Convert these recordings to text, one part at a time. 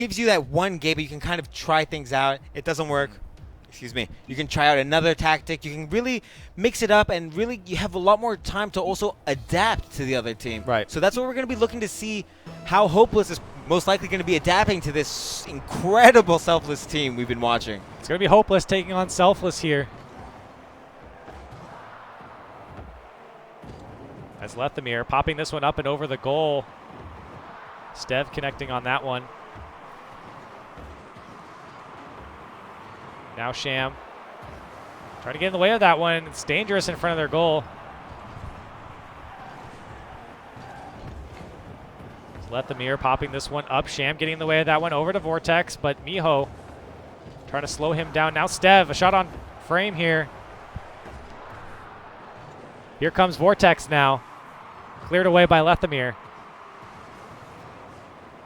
gives you that one game, but you can kind of try things out. It doesn't work. Excuse me. You can try out another tactic. You can really mix it up, and really you have a lot more time to also adapt to the other team. Right. So that's what we're going to be looking to see, how Hopeless is most likely going to be adapting to this incredible Selfless team we've been watching. It's going to be Hopeless taking on Selfless here. As Lethamyr popping this one up and over the goal. Stev connecting on that one. Now Sham trying to get in the way of that one. It's dangerous in front of their goal. Lethamyr popping this one up. Sham getting in the way of that one over to Vortex, but Miho trying to slow him down. Now Stev, a shot on frame here. Here comes Vortex now. Cleared away by Lethamyr.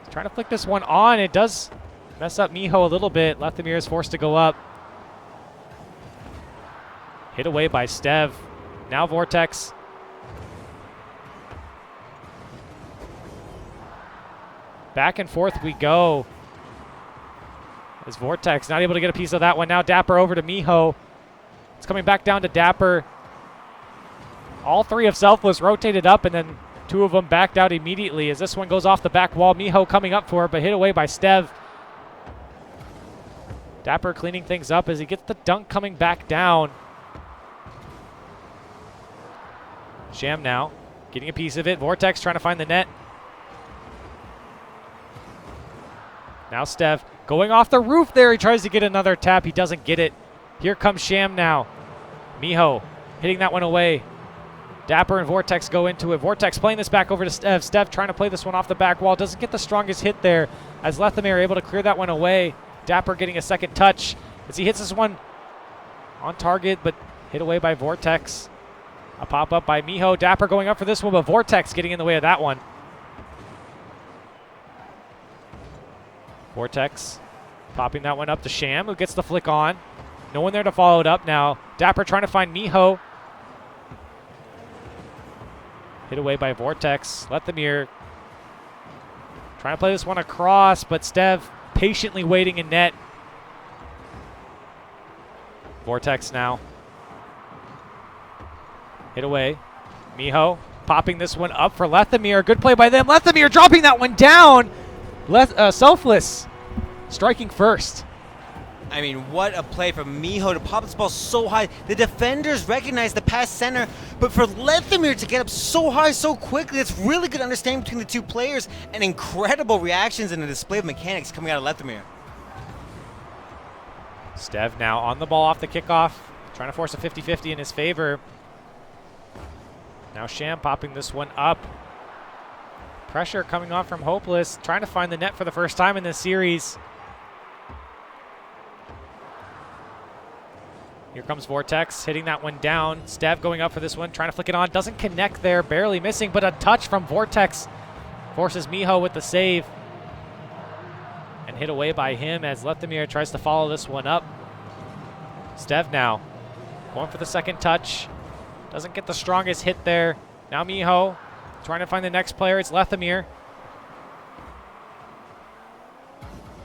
He's trying to flick this one on. It does mess up Miho a little bit. Lethamyr is forced to go up. Hit away by Stev. Now Vortex. Back and forth we go. As Vortex not able to get a piece of that one. Now Dapper over to Miho. It's coming back down to Dapper. All three of Selfless rotated up, and then two of them backed out immediately as this one goes off the back wall. Miho coming up for it, but hit away by Stev. Dapper cleaning things up as he gets the dunk coming back down. Sham now getting a piece of it. Vortex trying to find the net. Now Stev going off the roof there. He tries to get another tap. He doesn't get it. Here comes Sham now. Miho hitting that one away. Dapper and Vortex go into it. Vortex playing this back over to Stev. Stev trying to play this one off the back wall. Doesn't get the strongest hit there as Lethamyr able to clear that one away. Dapper getting a second touch as he hits this one on target, but hit away by Vortex. A pop-up by Miho. Dapper going up for this one, but Vortex getting in the way of that one. Vortex popping that one up to Sham, who gets the flick on. No one there to follow it up now. Dapper trying to find Miho. Hit away by Vortex. Lethamyr trying to play this one across, but Stev patiently waiting in net. Vortex now. Hit away. Miho popping this one up for Lethamyr. Good play by them. Lethamyr dropping that one down. Selfless striking first. I mean, what a play from Miho to pop this ball so high. The defenders recognize the pass center, but for Lethamyr to get up so high so quickly, it's really good understanding between the two players and incredible reactions and a display of mechanics coming out of Lethamyr. Stev now on the ball off the kickoff, trying to force a 50-50 in his favor. Now Sham popping this one up. Pressure coming on from Hopeless, trying to find the net for the first time in this series. Here comes Vortex, hitting that one down. Stev going up for this one, trying to flick it on. Doesn't connect there, barely missing, but a touch from Vortex forces Miho with the save. And hit away by him as Lethamyr tries to follow this one up. Stev now going for the second touch. Doesn't get the strongest hit there. Now Miho trying to find the next player. It's Lethamyr.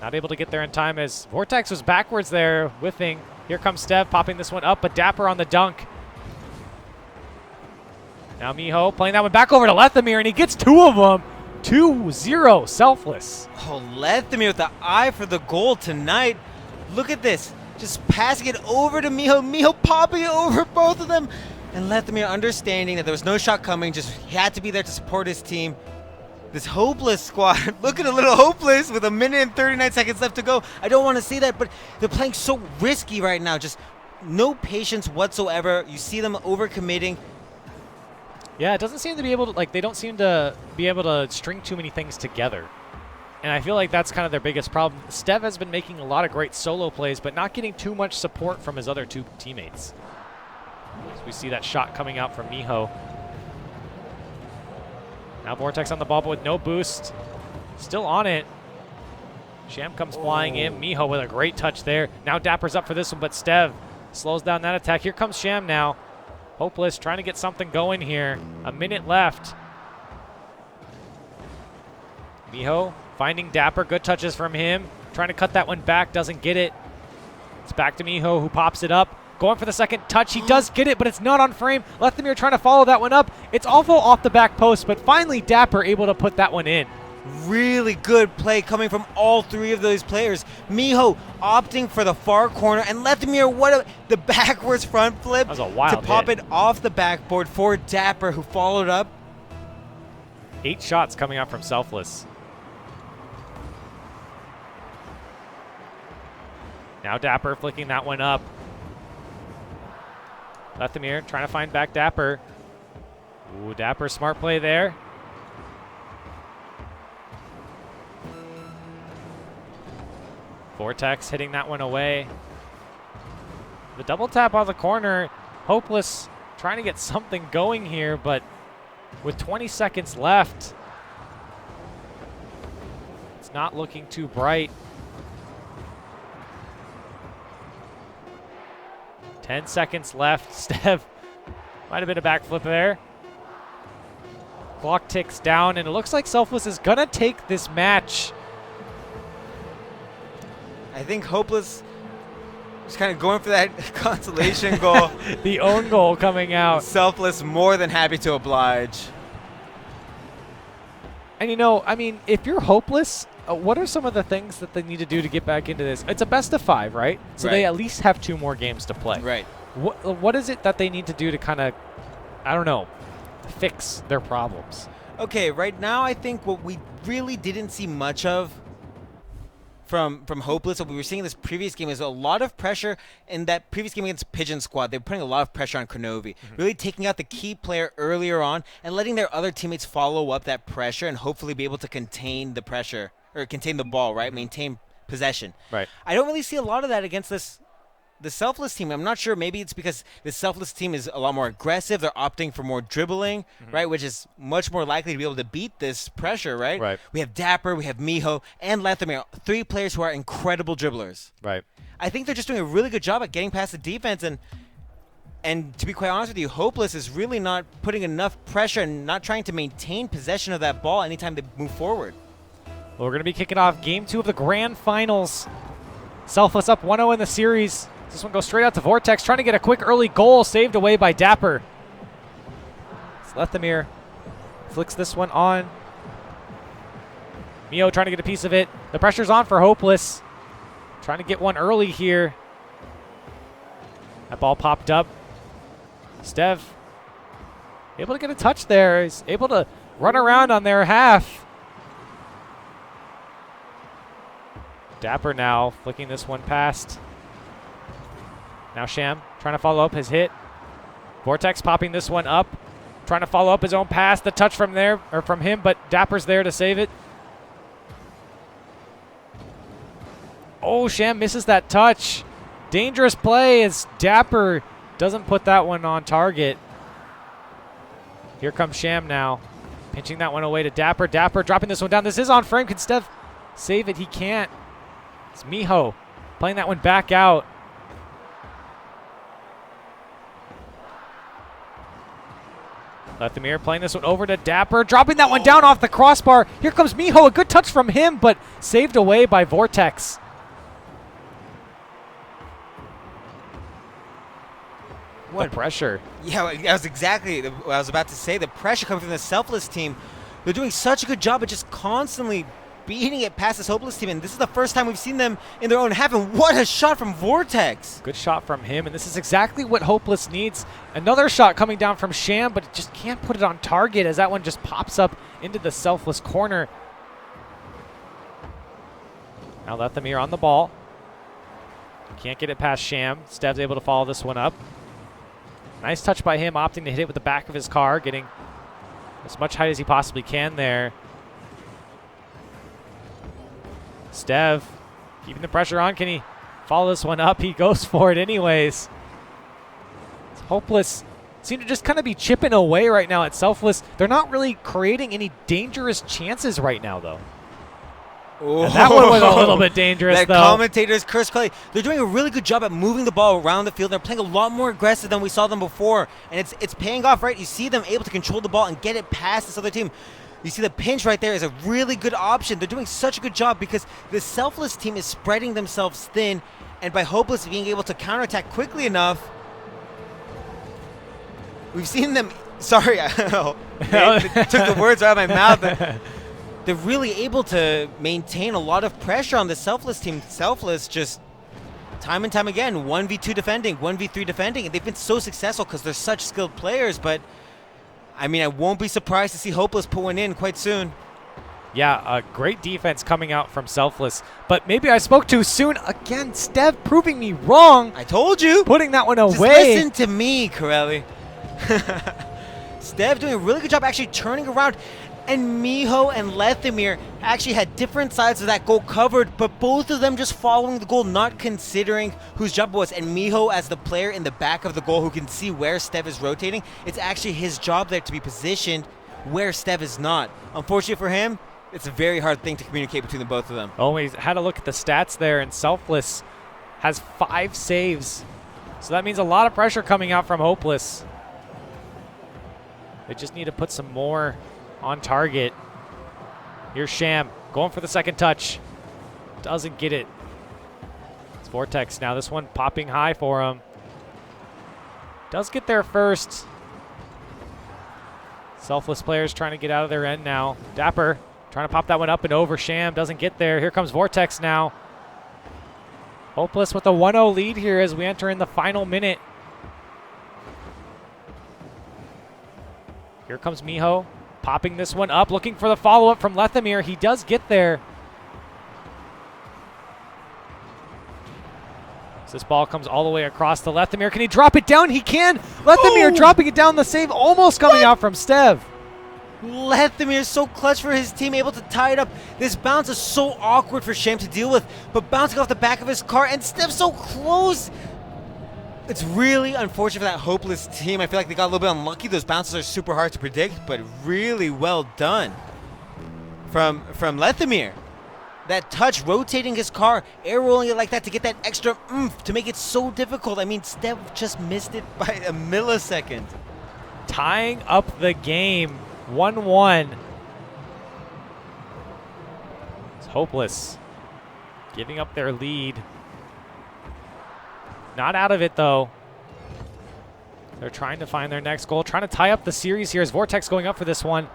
Not able to get there in time as Vortex was backwards there, whiffing. Here comes Stev popping this one up, but Dapper on the dunk. Now Miho playing that one back over to Lethamyr, and he gets two of them. 2-0 Selfless. Oh, Lethamyr with the eye for the goal tonight. Look at this. Just passing it over to Miho. Miho popping it over both of them. And Lethamyr understanding that there was no shot coming, just had to be there to support his team. This Hopeless squad, looking a little hopeless with 1:39 seconds left to go. I don't want to see that, but they're playing so risky right now. Just no patience whatsoever. You see them overcommitting. Yeah, it doesn't seem to be able to, like, they don't seem to be able to string too many things together. And I feel like that's kind of their biggest problem. Stev has been making a lot of great solo plays, but not getting too much support from his other two teammates. So we see that shot coming out from Miho. Now Vortex on the ball, but with no boost. Still on it. Sham comes flying in. Miho with a great touch there. Now Dapper's up for this one, but Stev slows down that attack. Here comes Sham now. Hopeless trying to get something going here. A minute left. Miho Finding Dapper, good touches from him. Trying to cut that one back, doesn't get it. It's back to Miho, who pops it up. Going for the second touch, he does get it, but it's not on frame. Lethamyr trying to follow that one up. It's awful off the back post, but finally Dapper able to put that one in. Really good play coming from all three of those players. Miho opting for the far corner, and Lethamyr, the backwards front flip that was a wild to pop hit. it off the backboard for Dapper, who followed up. 8 shots coming out from Selfless. Now Dapper flicking that one up. Lethamyr trying to find back Dapper. Ooh, Dapper, smart play there. Vortex hitting that one away. The double tap on the corner. Hopeless trying to get something going here, but with 20 seconds left, it's not looking too bright. 10 seconds left. Stev might have been a backflip there. Clock ticks down, and it looks like Selfless is going to take this match. I think Hopeless is kind of going for that consolation goal. The own goal coming out. Selfless more than happy to oblige. And you know, I mean, if you're Hopeless, what are some of the things that they need to do to get back into this? It's a best of 5, right? So Right. they at least have 2 more games to play. Right. What is it that they need to do to kind of, I don't know, fix their problems? Okay, right now I think what we really didn't see much of from Hopeless, what we were seeing in this previous game, is a lot of pressure in that previous game against Pigeon Squad. They were putting a lot of pressure on Kronovi, really taking out the key player earlier on and letting their other teammates follow up that pressure and hopefully be able to contain the pressure, or contain the ball, right? Maintain possession. Right. I don't really see a lot of that against the Selfless team. I'm not sure. Maybe it's because the Selfless team is a lot more aggressive. They're opting for more dribbling, right, which is much more likely to be able to beat this pressure, right? Right. We have Dapper, we have Miho, and Lethamyr, 3 players who are incredible dribblers. Right. I think they're just doing a really good job at getting past the defense, and to be quite honest with you, Hopeless is really not putting enough pressure and not trying to maintain possession of that ball anytime they move forward. Well, we're going to be kicking off Game 2 of the Grand Finals. Selfless up 1-0 in the series. This one goes straight out to Vortex, trying to get a quick early goal, saved away by Dapper. It's Lethamyr flicks this one on. Mio trying to get a piece of it. The pressure's on for Hopeless. Trying to get one early here. That ball popped up. Stev able to get a touch there. He's able to run around on their half. Dapper now flicking this one past. Now Sham trying to follow up his hit. Vortex popping this one up. Trying to follow up his own pass. The touch from there, or from him, but Dapper's there to save it. Oh, Sham misses that touch. Dangerous play as Dapper doesn't put that one on target. Here comes Sham now. Pinching that one away to Dapper. Dapper dropping this one down. This is on frame. Can Stev save it? He can't. It's Miho playing that one back out. Lethamyr playing this one over to Dapper, dropping that one down off the crossbar. Here comes Miho, a good touch from him, but saved away by Vortex. What pressure? Yeah, that was exactly what I was about to say. The pressure coming from the Selfless team. They're doing such a good job at just constantly beating it past this Hopeless team, and this is the first time we've seen them in their own half, and what a shot from Vortex. Good shot from him, and this is exactly what Hopeless needs. Another shot coming down from Sham, but just can't put it on target as that one just pops up into the Selfless corner. Now Lethamyr on the ball. Can't get it past Sham. Stev's able to follow this one up. Nice touch by him, opting to hit it with the back of his car, getting as much height as he possibly can there. Stev keeping the pressure on. Can he follow this one up? He goes for it anyways. It's Hopeless. Seem to just kind of be chipping away right now at Selfless. They're not really creating any dangerous chances right now, though. And that one was a little bit dangerous, that though. Commentator's curse play. They're doing a really good job at moving the ball around the field. They're playing a lot more aggressive than we saw them before, and it's paying off, right? You see them able to control the ball and get it past this other team. You see the pinch right there is a really good option. They're doing such a good job because the Selfless team is spreading themselves thin, and by Hopeless being able to counterattack quickly enough, we've seen them. Sorry, I took the words out of my mouth. They're really able to maintain a lot of pressure on the Selfless team. Selfless just time and time again, 1v2 defending, 1v3 defending, and they've been so successful because they're such skilled players. But I mean, I won't be surprised to see Hopeless put one in quite soon. Yeah, a great defense coming out from Selfless, but maybe I spoke too soon. Again, Stev proving me wrong. I told you. Putting that one away. Just listen to me, Corelli. Stev doing a really good job actually turning around. And Miho and Lethamyr actually had different sides of that goal covered, but both of them just following the goal, not considering whose job it was. And Miho, as the player in the back of the goal who can see where Stev is rotating, it's actually his job there to be positioned where Stev is not. Unfortunately for him, it's a very hard thing to communicate between the both of them. Oh, we had a look at the stats there, and Selfless has 5 saves. So that means a lot of pressure coming out from Hopeless. They just need to put some more on target. Here's Sham going for the second touch. Doesn't get it. It's Vortex now. This one popping high for him. Does get there first. Selfless players trying to get out of their end now. Dapper trying to pop that one up and over. Sham doesn't get there. Here comes Vortex now. Hopeless with a 1-0 lead here as we enter in the final minute. Here comes Miho. Popping this one up, looking for the follow-up from Lethamyr. He does get there. So this ball comes all the way across to Lethamyr. Can he drop it down? He can. Lethamyr dropping it down. The save almost coming out from Stev. Lethamyr is so clutch for his team, able to tie it up. This bounce is so awkward for Sham to deal with, but bouncing off the back of his car, and Stev's so close. It's really unfortunate for that Hopeless team. I feel like they got a little bit unlucky. Those bounces are super hard to predict, but really well done from Lethamyr. That touch, rotating his car, air rolling it like that to get that extra oomph to make it so difficult. I mean, Stev just missed it by a millisecond. Tying up the game, 1-1. It's Hopeless giving up their lead. Not out of it, though. They're trying to find their next goal, trying to tie up the series here as Vortex going up for this one.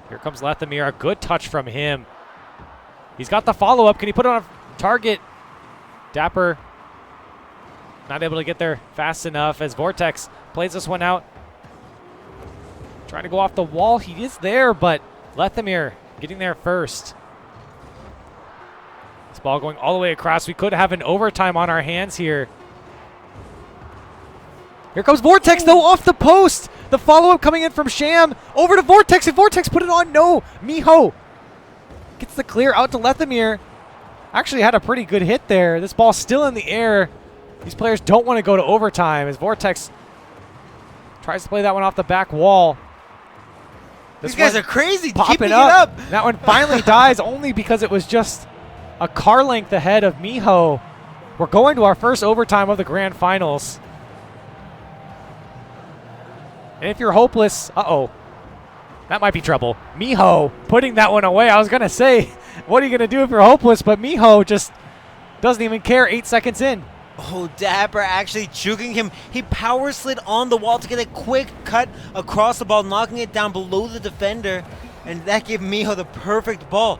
Here comes Lethamyr, a good touch from him. He's got the follow-up. Can he put it on a target? Dapper not able to get there fast enough as Vortex plays this one out. Trying to go off the wall. He is there, but Lethamyr getting there first. This ball going all the way across. We could have an overtime on our hands here. Here comes Vortex, though, off the post. The follow-up coming in from Sham. Over to Vortex, and Vortex put it on. No, Miho gets the clear out to Lethamyr. Actually had a pretty good hit there. This ball's still in the air. These players don't want to go to overtime as Vortex tries to play that one off the back wall. These guys are crazy, popping keeping it up. That one finally dies only because it was just a car length ahead of Miho. We're going to our first overtime of the grand finals. And if you're Hopeless, that might be trouble. Miho putting that one away. I was going to say, what are you going to do if you're Hopeless? But Miho just doesn't even care 8 seconds in. Oh, Dapper actually juking him. He power slid on the wall to get a quick cut across the ball, knocking it down below the defender. And that gave Miho the perfect ball.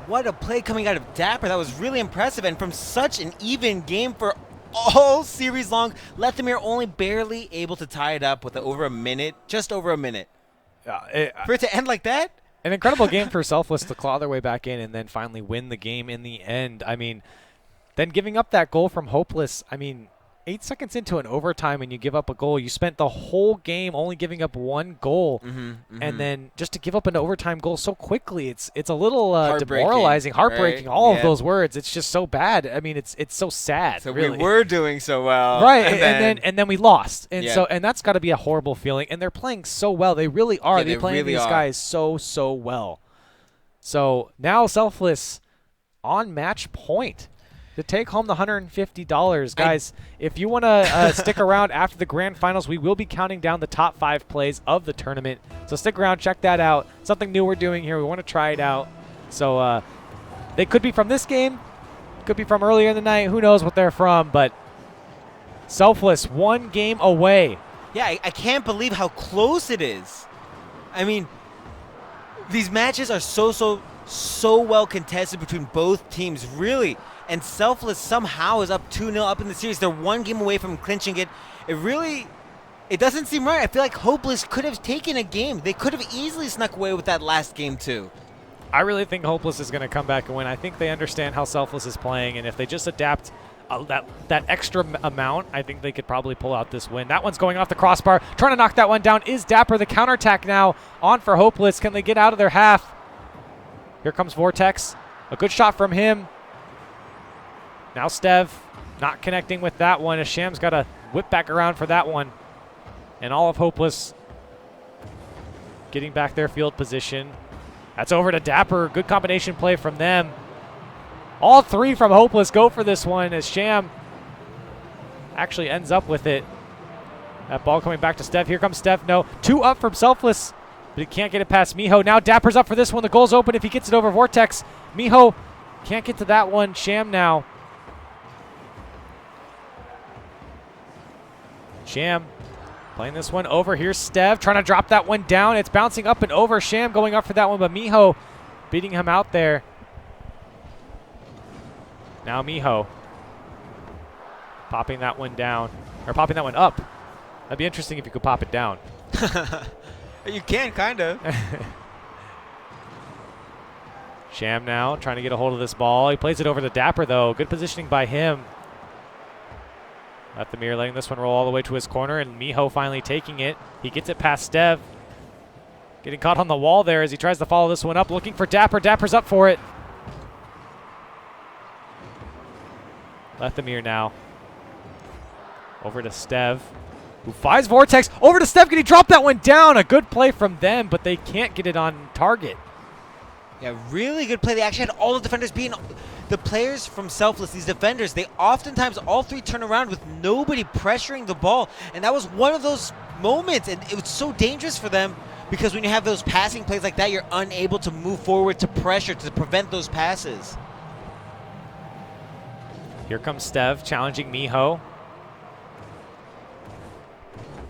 What a play coming out of Dapper. That was really impressive. And from such an even game for all series long, Lethamyr only barely able to tie it up with over a minute, just over a minute. For it to end like that? An incredible game for Selfless to claw their way back in and then finally win the game in the end. I mean, then giving up that goal from Hopeless, I mean, 8 seconds into an overtime and you give up a goal. You spent the whole game only giving up one goal. And then just to give up an overtime goal so quickly, it's a little demoralizing, heartbreaking, right? All of those words. It's just so bad. I mean, it's so sad. So really. We were doing so well. Right, and then we lost. And and that's got to be a horrible feeling. And they're playing so well. They really are. They're playing really these guys so well. So now Selfless on match point. to take home the $150. Guys, if you want to stick around after the grand finals, we will be counting down the top 5 plays of the tournament. So stick around, check that out. Something new we're doing here. We want to try it out. So they could be from this game, could be from earlier in the night. Who knows what they're from, but Selfless, 1 game away. Yeah, I can't believe how close it is. I mean, these matches are so well contested between both teams, really. And Selfless somehow is up 2-0 up in the series. They're 1 game away from clinching it. It doesn't seem right. I feel like Hopeless could have taken a game. They could have easily snuck away with that last game too. I really think Hopeless is going to come back and win. I think they understand how Selfless is playing, and if they just adapt that extra amount, I think they could probably pull out this win. That one's going off the crossbar. Trying to knock that one down is Dapper. The counterattack now on for Hopeless. Can they get out of their half? Here comes Vortex. A good shot from him. Now Stev not connecting with that one as Sham's got to whip back around for that one. And all of Hopeless getting back their field position. That's over to Dapper. Good combination play from them. All 3 from Hopeless go for this one as Sham actually ends up with it. That ball coming back to Stev. Here comes Stev. No. 2 up from Selfless, but he can't get it past Miho. Now Dapper's up for this one. The goal's open if he gets it over Vortex. Miho can't get to that one. Sham now. Sham playing this one over. Here's Stev trying to drop that one down. It's bouncing up and over. Sham going up for that one, but Miho beating him out there. Now Miho popping that one down, or popping that one up. That'd be interesting if you could pop it down. You can, kind of. Sham now trying to get a hold of this ball. He plays it over to Dapper, though. Good positioning by him. Lethamir letting this one roll all the way to his corner, and Miho finally taking it. He gets it past Stev. Getting caught on the wall there as he tries to follow this one up, looking for Dapper. Dapper's up for it. Lethamir now. Over to Stev, who finds Vortex. Over to Stev. Can he drop that one down? A good play from them, but they can't get it on target. Yeah, really good play. They actually had all the defenders being the players from Selfless, these defenders. They oftentimes, all 3 turn around with nobody pressuring the ball. And that was one of those moments. And it was so dangerous for them because when you have those passing plays like that, you're unable to move forward to pressure to prevent those passes. Here comes Stev challenging Miho.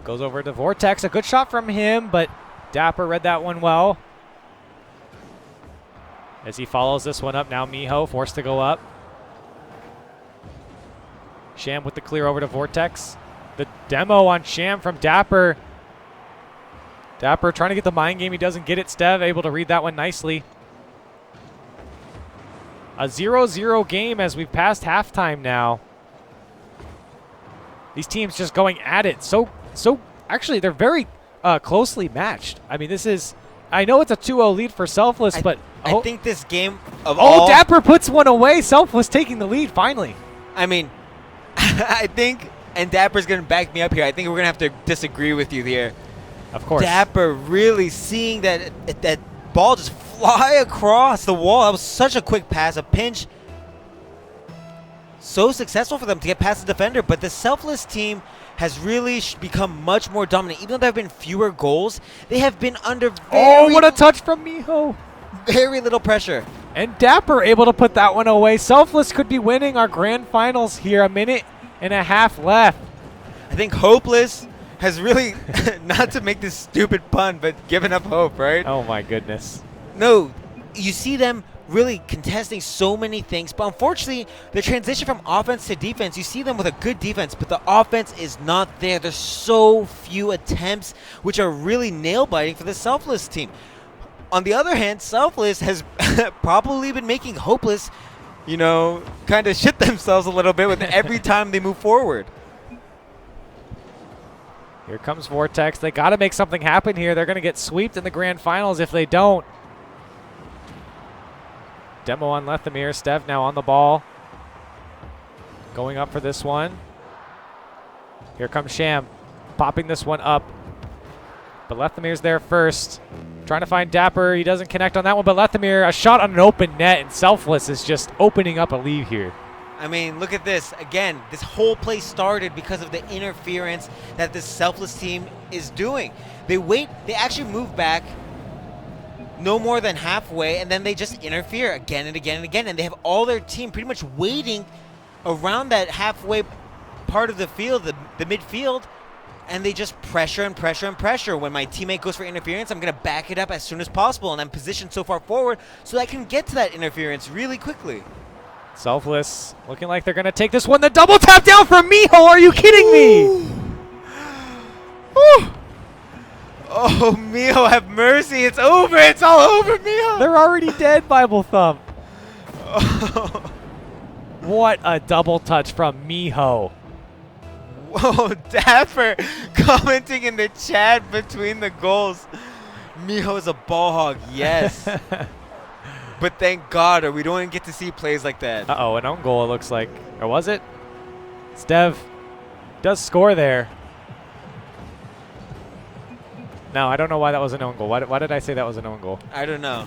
Goes over to Vortex. A good shot from him, but Dapper read that one well. As he follows this one up, now Miho forced to go up. Sham with the clear over to Vortex. The demo on Sham from Dapper. Dapper trying to get the mind game. He doesn't get it. Stev able to read that one nicely. A 0-0 game as we've passed halftime now. These teams just going at it. So actually, they're very closely matched. I mean, this is, I know it's a 2-0 lead for Selfless, but I think this game of all... Dapper puts one away. Selfless taking the lead finally. I mean, I think, and Dapper's going to back me up here, I think we're going to have to disagree with you here. Of course. Dapper really seeing that ball just fly across the wall. That was such a quick pass, a pinch. So successful for them to get past the defender, but the Selfless team has really become much more dominant. Even though there have been fewer goals, they have been under what a touch from Miho. Very little pressure. And Dapper able to put that one away. Selfless could be winning our grand finals here. 1.5 minutes left. I think Hopeless has really, not to make this stupid pun, but given up hope, right? Oh my goodness. No, you see them really contesting so many things, but unfortunately, the transition from offense to defense, you see them with a good defense, but the offense is not there. There's so few attempts, which are really nail-biting for the Selfless team. On the other hand, Selfless has probably been making Hopeless, you know, kind of shit themselves a little bit with every time they move forward. Here comes Vortex. They got to make something happen here. They're going to get swept in the grand finals if they don't. Demo on Lethamir. Stev now on the ball. Going up for this one. Here comes Sham. Popping this one up. But Lethamir's there first. Trying to find Dapper. He doesn't connect on that one. But Lethamir, a shot on an open net. And Selfless is just opening up a lead here. I mean, look at this. Again, this whole play started because of the interference that this Selfless team is doing. They actually move back no more than halfway, and then they just interfere again and again and again. And they have all their team pretty much waiting around that halfway part of the field, the midfield, and they just pressure and pressure and pressure. When my teammate goes for interference, I'm going to back it up as soon as possible, and I'm positioned so far forward so that I can get to that interference really quickly. Selfless looking like they're going to take this one. The double tap down from Miho. Are you kidding me? Ooh. Oh, Miho, have mercy. It's over. It's all over, Miho. They're already dead, Bible Thump. Oh. What a double touch from Miho. Whoa, Dapper commenting in the chat between the goals. Miho's a ball hog, yes. But thank God, or we don't even get to see plays like that. Uh-oh, an own goal it looks like. Or was it? Stev does score there. No, I don't know why that was an own goal. Why did I say that was an own goal? I don't know.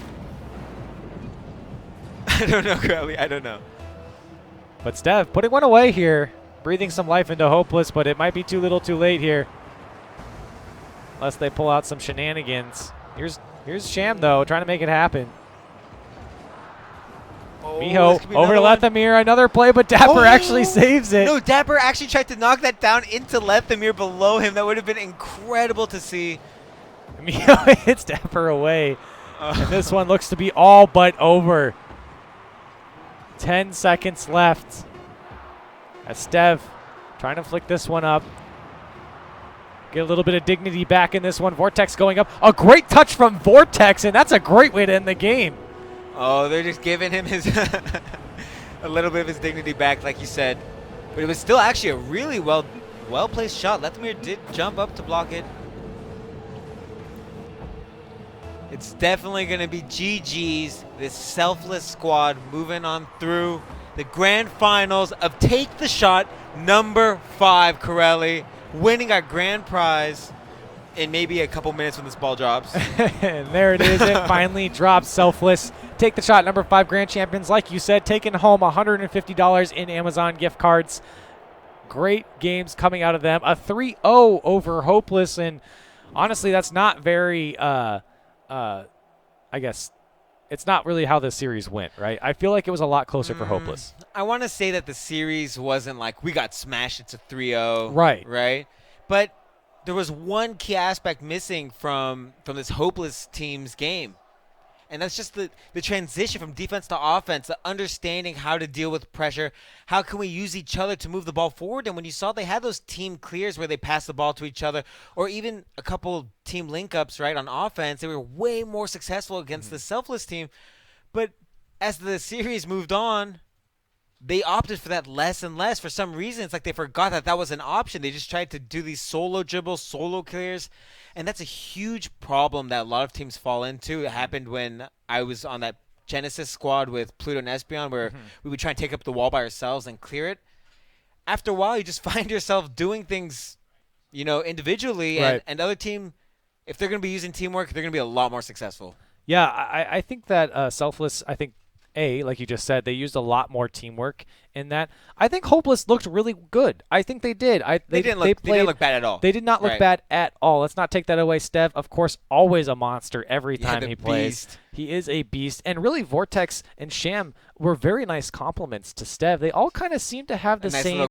I don't know, Crowley. I don't know. But Stev putting one away here. Breathing some life into Hopeless, but it might be too little too late here. Unless they pull out some shenanigans. Here's Sham, though, trying to make it happen. Oh, Miho over to Lethamir. Another play, but Dapper actually saves it. No, Dapper actually tried to knock that down into Lethamir below him. That would have been incredible to see. Miho hits Dapper away. And this one looks to be all but over. 10 seconds left. As Stev trying to flick this one up. Get a little bit of dignity back in this one. Vortex going up. A great touch from Vortex, and that's a great way to end the game. Oh, they're just giving him his a little bit of his dignity back, like you said. But it was still actually a really well-placed shot. Lethamir did jump up to block it. It's definitely going to be GG's, this Selfless squad moving on through the grand finals of Take the Shot number 5, Corelli, winning our grand prize in maybe a couple minutes when this ball drops. And there it is. It finally drops. Selfless. Take the Shot number 5 grand champions. Like you said, taking home $150 in Amazon gift cards. Great games coming out of them. A 3-0 over Hopeless. And honestly, that's not very, I guess, it's not really how the series went, right? I feel like it was a lot closer for Hopeless. I want to say that the series wasn't like we got smashed, it's a 3-0. Right. But there was one key aspect missing from this Hopeless team's game. And that's just the transition from defense to offense, the understanding how to deal with pressure. How can we use each other to move the ball forward? And when you saw they had those team clears where they passed the ball to each other, or even a couple team link-ups, right, on offense, they were way more successful against the Selfless team. But as the series moved on, they opted for that less and less. For some reason, it's like they forgot that was an option. They just tried to do these solo dribbles, solo clears. And that's a huge problem that a lot of teams fall into. It happened when I was on that Genesis squad with Pluto and Espeon, where we would try and take up the wall by ourselves and clear it. After a while, you just find yourself doing things, individually. Right. And other team, if they're going to be using teamwork, they're going to be a lot more successful. Yeah, I think that Selfless, like you just said, they used a lot more teamwork in that. I think Hopeless looked really good. I think they did. They didn't look bad at all. They did not look bad at all. Let's not take that away. Stev, of course, always a monster every time he plays. Beast. He is a beast. And really, Vortex and Sham were very nice compliments to Stev. They all kind of seem to have the nice same